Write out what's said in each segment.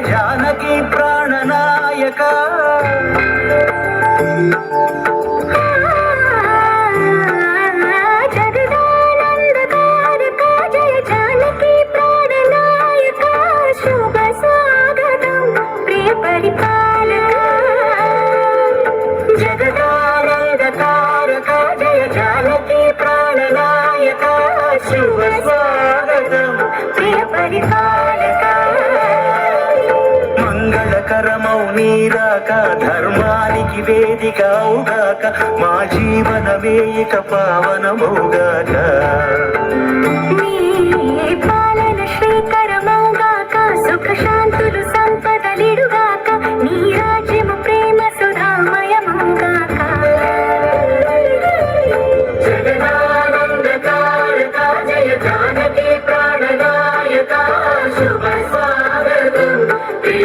జానకి ప్రాణనాయక మంగళకరమౌ నీరాక ధర్మానికి వేదిక అవుగాక మా జీవనమే ఇక పావనమౌగాక పాలన శ్రీకరమౌగాక సుఖ శాంతులు సంపదలిడుగాక నీ రాజ్యము ప్రేమ సుధామయమౌగాక జగదానందకారక జయ జానకి ప్రాణనాయక శుభ స్వాగతం ప్రియ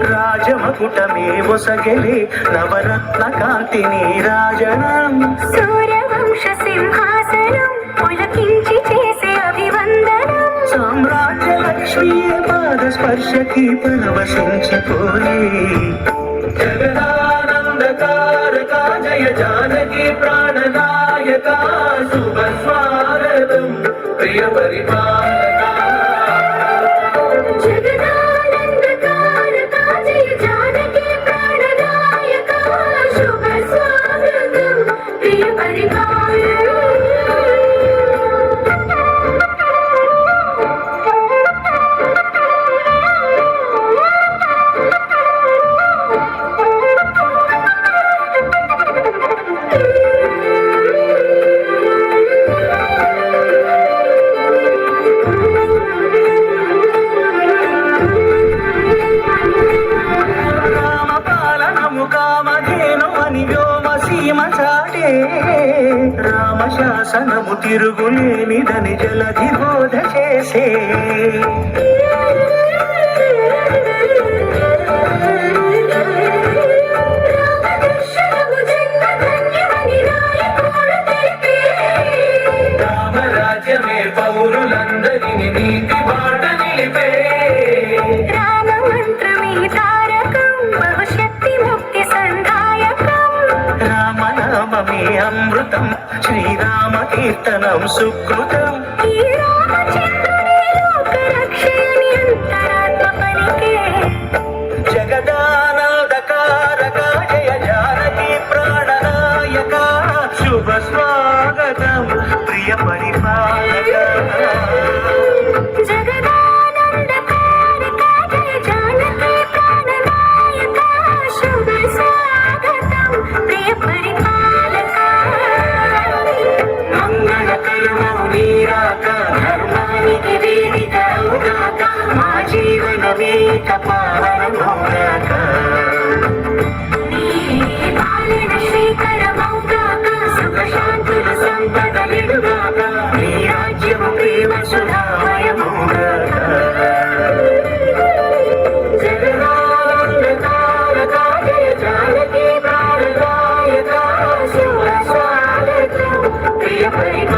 రాజమకుటమే ఒసగెలి నవరత్న కాంతిని రాజనం సూర్యవంశ సింహాసనం పులకించి చేసే అభివందనం సామ్రాజ్య లక్ష్మీ పాద స్పర్శకి పరవశించిపోయి జగదానందకారక జయ జానకి ప్రాణనాయక శుభ స్వాగతం ప్రియ పరిపాలక రామశాసనము తిరుగులేనిదని జలధి బోధ చేసే రామరాజ్యమే పౌరులందరిని నీతి బాట నిలిపే రామమంత్రమే తారకం భవిష్యత్తి ముక్తి సంధాయకం రామనామమే అమృతం శ్రీరామ కీర్తనం సుకృతం ఈ రామచంద్రుని లోక రక్షయని అంతరాత్మ పలికే జగదానందకారక జయ జానకి ప్రాణనాయక శుభ స్వాగతం ప్రియ పరిపాలక జగదానందకారక జయ జానకి ప్రాణనాయక శుభ స్వాగతం ప్రియ పరిపాలక మంగళకరమౌ నీరాక ధర్మానికి వేదిక అవుగాక మా జీవనమే ఇక పావనమౌగాక పాలన శ్రీకరమౌగాక సుఖ శాంతులు సంపదలిడుగాక నీ రాజ్యము ప్రేమ సుధామయమౌగాక జగదానందకారక జయ జానకి ప్రాణనాయక శుభ స్వాగతం ప్రియ పరిపాలక